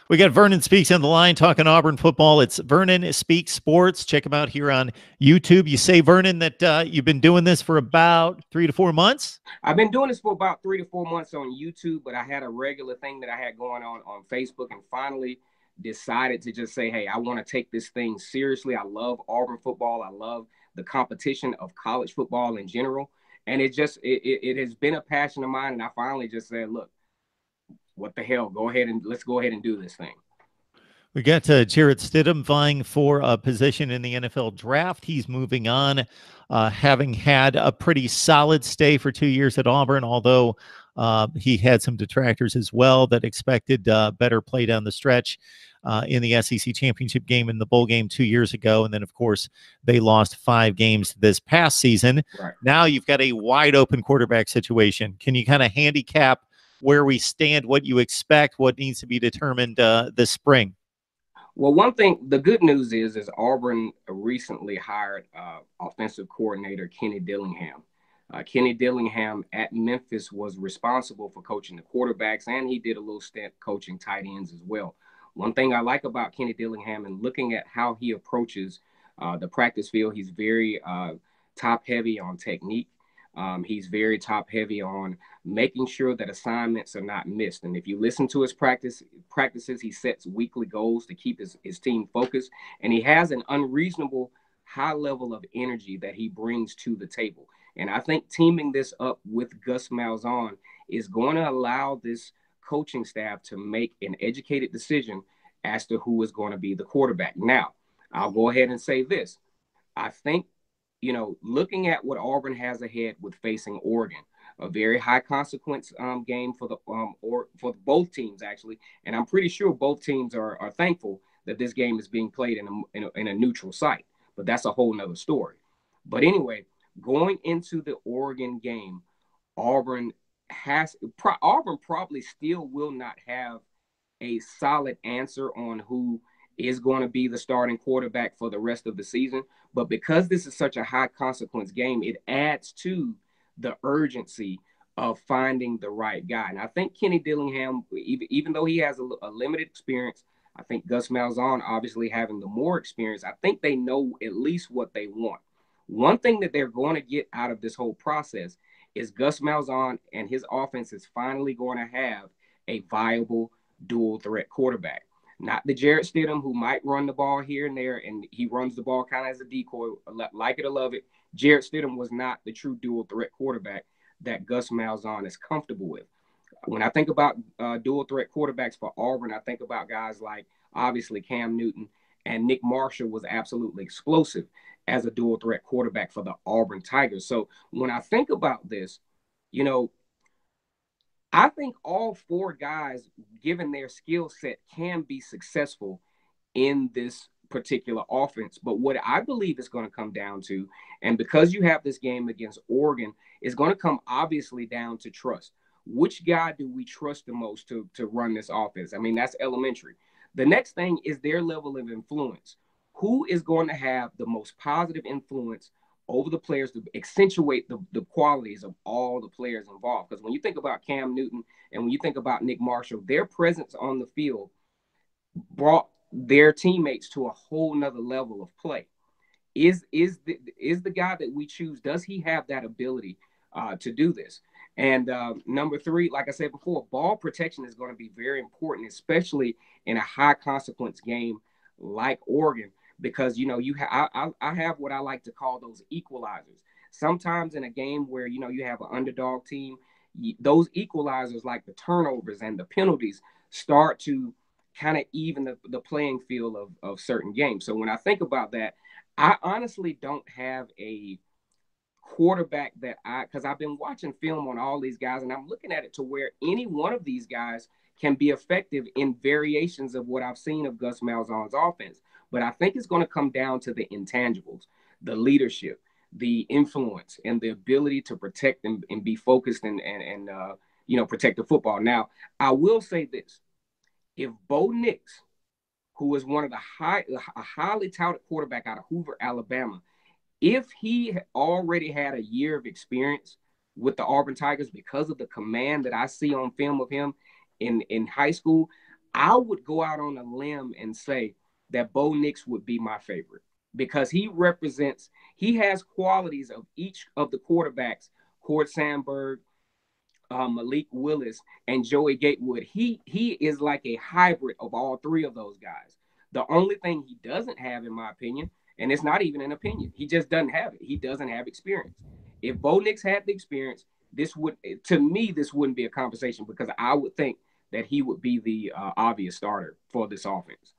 We got Vernon Speaks on the line talking Auburn football. It's Vernon Speaks Sports. Check him out here on YouTube. You say, Vernon, that you've been doing this for about 3 to 4 months? I've been doing this for about 3 to 4 months on YouTube, but I had a regular thing that I had going on Facebook, and finally decided to just say, hey, I want to take this thing seriously. I love Auburn football. I love the competition of college football in general. And it has been a passion of mine. And I finally just said, look, what the hell? Let's go ahead and do this thing. We got Jarrett Stidham vying for a position in the NFL draft. He's moving on, having had a pretty solid stay for 2 years at Auburn, although he had some detractors as well that expected better play down the stretch in the SEC championship game and the bowl game 2 years ago. And then, of course, they lost 5 games this past season. Right. Now you've got a wide open quarterback situation. Can you kind of handicap where we stand, what you expect, what needs to be determined this spring? Well, one thing, the good news is Auburn recently hired offensive coordinator Kenny Dillingham. Kenny Dillingham at Memphis was responsible for coaching the quarterbacks, and he did a little stint coaching tight ends as well. One thing I like about Kenny Dillingham and looking at how he approaches the practice field, he's very top heavy on technique. He's very top heavy on making sure that assignments are not missed. And if you listen to his practices, he sets weekly goals to keep his team focused. And he has an unreasonable high level of energy that he brings to the table. And I think teaming this up with Gus Malzahn is going to allow this coaching staff to make an educated decision as to who is going to be the quarterback. Now, I'll go ahead and say this. I think, looking at what Auburn has ahead with facing Oregon, a very high consequence game for the or for both teams actually, and I'm pretty sure both teams are thankful that this game is being played in a neutral site. But that's a whole nother story. But anyway, going into the Oregon game, Auburn Auburn probably still will not have a solid answer on who is going to be the starting quarterback for the rest of the season. But because this is such a high consequence game, it adds to the urgency of finding the right guy. And I think Kenny Dillingham, even though he has a limited experience, I think Gus Malzahn, obviously having the more experience, I think they know at least what they want. One thing that they're going to get out of this whole process is Gus Malzahn and his offense is finally going to have a viable dual threat quarterback. Not the Jarrett Stidham who might run the ball here and there, and he runs the ball kind of as a decoy, like it or love it. Jarrett Stidham was not the true dual threat quarterback that Gus Malzahn is comfortable with. When I think about dual threat quarterbacks for Auburn, I think about guys like obviously Cam Newton, and Nick Marshall was absolutely explosive as a dual threat quarterback for the Auburn Tigers. So when I think about this, you know, I think all four guys, given their skill set, can be successful in this particular offense. But what I believe is going to come down to, and because you have this game against Oregon, is going to come obviously down to trust. Which guy do we trust the most to run this offense? I mean, that's elementary. The next thing is their level of influence. Who is going to have the most positive influence over the players to accentuate the qualities of all the players involved? Because when you think about Cam Newton and when you think about Nick Marshall, their presence on the field brought their teammates to a whole nother level of play. Is the guy that we choose, does he have that ability to do this? And number three, like I said before, ball protection is going to be very important, especially in a high consequence game like Oregon, because I have what I like to call those equalizers. Sometimes in a game where you have an underdog team, those equalizers like the turnovers and the penalties start to kind of even the playing field of certain games. So when I think about that, I honestly don't have a quarterback because I've been watching film on all these guys and I'm looking at it to where any one of these guys can be effective in variations of what I've seen of Gus Malzahn's offense. But I think it's going to come down to the intangibles, the leadership, the influence, and the ability to protect and be focused and protect the football. Now, I will say this. If Bo Nix, who is one of a highly touted quarterback out of Hoover, Alabama, if he already had a year of experience with the Auburn Tigers because of the command that I see on film of him in high school, I would go out on a limb and say that Bo Nix would be my favorite because he has qualities of each of the quarterbacks, Cord Sandberg, Malik Willis, and Joey Gatewood. He is like a hybrid of all three of those guys. The only thing he doesn't have, in my opinion, and it's not even an opinion, he just doesn't have it. He doesn't have experience. If Bo Nix had the experience, to me, this wouldn't be a conversation because I would think that he would be the obvious starter for this offense.